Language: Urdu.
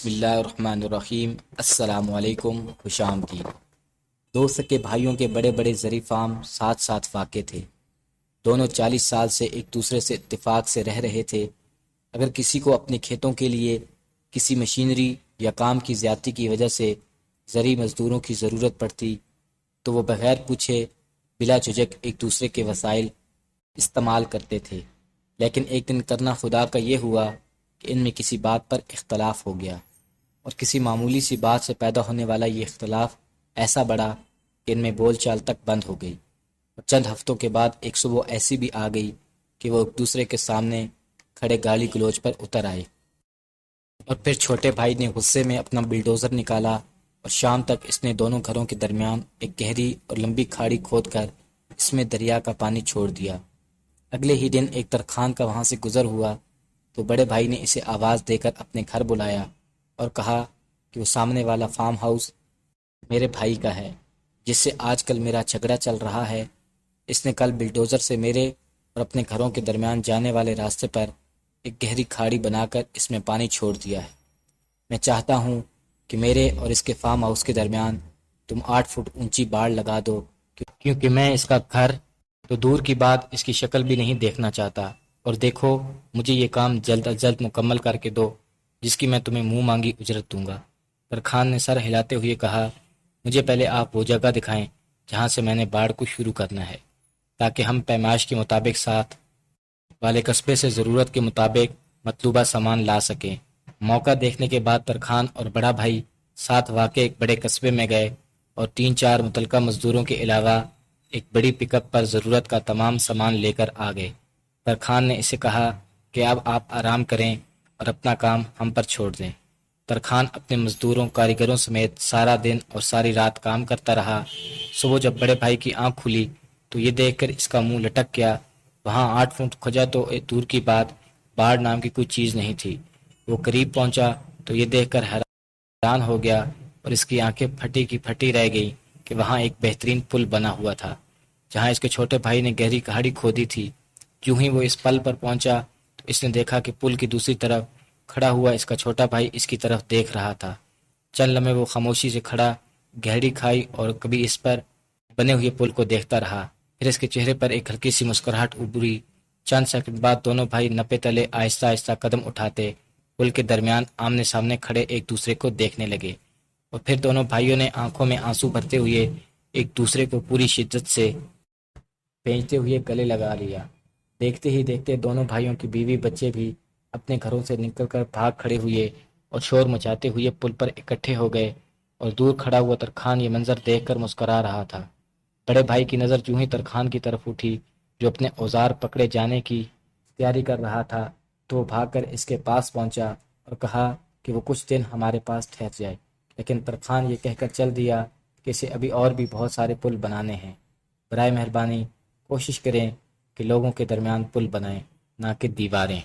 بسم اللہ الرحمن الرحیم۔ السلام علیکم، خوش آمدید۔ دو سکے بھائیوں کے بڑے بڑے زرعی فارم ساتھ ساتھ واقع تھے۔ دونوں 40 سال سے ایک دوسرے سے اتفاق سے رہ رہے تھے۔ اگر کسی کو اپنے کھیتوں کے لیے کسی مشینری یا کام کی زیادتی کی وجہ سے زرعی مزدوروں کی ضرورت پڑتی تو وہ بغیر پوچھے بلا جھجک ایک دوسرے کے وسائل استعمال کرتے تھے۔ لیکن ایک دن کرنا خدا کا یہ ہوا کہ ان میں کسی بات پر اختلاف ہو گیا، اور کسی معمولی سی بات سے پیدا ہونے والا یہ اختلاف ایسا بڑا کہ ان میں بول چال تک بند ہو گئی، اور چند ہفتوں کے بعد ایک صبح ایسی بھی آ گئی کہ وہ ایک دوسرے کے سامنے کھڑے گالی گلوچ پر اتر آئے۔ اور پھر چھوٹے بھائی نے غصے میں اپنا بلڈوزر نکالا اور شام تک اس نے دونوں گھروں کے درمیان ایک گہری اور لمبی کھاڑی کھود کر اس میں دریا کا پانی چھوڑ دیا۔ اگلے ہی دن ایک ترخان کا وہاں سے گزر ہوا تو بڑے بھائی نے اسے آواز دے کر اپنے گھر بلایا اور کہا کہ وہ سامنے والا فارم ہاؤس میرے بھائی کا ہے، جس سے آج کل میرا جھگڑا چل رہا ہے۔ اس نے کل بلڈوزر سے میرے اور اپنے گھروں کے درمیان جانے والے راستے پر ایک گہری کھاڑی بنا کر اس میں پانی چھوڑ دیا ہے۔ میں چاہتا ہوں کہ میرے اور اس کے فارم ہاؤس کے درمیان تم 8 فٹ اونچی باڑ لگا دو، کیونکہ میں اس کا گھر تو دور کی بات اس کی شکل بھی نہیں دیکھنا چاہتا، اور دیکھو مجھے یہ کام جلد از جلد مکمل کر کے دو، جس کی میں تمہیں منہ مانگی اجرت دوں گا۔ ترخان نے سر ہلاتے ہوئے کہا، مجھے پہلے آپ وہ جگہ دکھائیں جہاں سے میں نے باڑ کو شروع کرنا ہے، تاکہ ہم پیمائش کے مطابق ساتھ والے قصبے سے ضرورت کے مطابق مطلوبہ سامان لا سکیں۔ موقع دیکھنے کے بعد ترخان اور بڑا بھائی ساتھ واقع ایک بڑے قصبے میں گئے اور 3-4 متعلقہ مزدوروں کے علاوہ ایک بڑی پک اپ پر ضرورت کا تمام سامان لے کر آ گئے۔ ترخان نے اسے کہا کہ اب آپ آرام کریں اور اپنا کام ہم پر چھوڑ دیں۔ ترخان اپنے مزدوروں کاریگروں سمیت سارا دن اور ساری رات کام کرتا رہا۔ صبح جب بڑے بھائی کی آنکھ کھلی تو یہ دیکھ کر اس کا منہ لٹک گیا۔ وہاں 8 فٹ کھجا تو دور کی بات باڑ نام کی کوئی چیز نہیں تھی۔ وہ قریب پہنچا تو یہ دیکھ کر حیران ہو گیا اور اس کی آنکھیں پھٹی کی پھٹی رہ گئی کہ وہاں ایک بہترین پل بنا ہوا تھا جہاں اس کے چھوٹے بھائی نے گہری کھاڑی کھودی تھی۔ یوں ہی وہ اس پل پر پہنچا تو اس نے دیکھا کہ پل کی دوسری طرف کھڑا ہوا اس کا چھوٹا بھائی اس کی طرف دیکھ رہا تھا۔ چند لمحے وہ خاموشی سے کھڑا گہری کھائی اور کبھی اس پر بنے ہوئے پل کو دیکھتا رہا، پھر اس کے چہرے پر ایک ہلکی سی مسکراہٹ ابھری۔ چند سیکنڈ بعد دونوں بھائی نپے تلے آہستہ آہستہ قدم اٹھاتے پل کے درمیان آمنے سامنے کھڑے ایک دوسرے کو دیکھنے لگے، اور پھر دونوں بھائیوں نے آنکھوں میں آنسو بھرتے ہوئے ایک دوسرے کو پوری شدت سے بھیجتے ہوئے گلے لگا لیا۔ دیکھتے ہی دیکھتے دونوں بھائیوں کی بیوی بچے بھی اپنے گھروں سے نکل کر بھاگ کھڑے ہوئے اور شور مچاتے ہوئے پل پر اکٹھے ہو گئے، اور دور کھڑا ہوا ترخان یہ منظر دیکھ کر مسکرا رہا تھا۔ بڑے بھائی کی نظر یوں ہی ترخان کی طرف اٹھی جو اپنے اوزار پکڑے جانے کی تیاری کر رہا تھا، تو وہ بھاگ کر اس کے پاس پہنچا اور کہا کہ وہ کچھ دن ہمارے پاس ٹھہر جائے، لیکن ترخان یہ کہہ کر چل دیا کہ اسے ابھی اور بھی بہت سارے پل بنانے ہیں۔ برائے مہربانی کوشش کریں کہ لوگوں کے درمیان پل بنائیں، نہ کہ دیواریں۔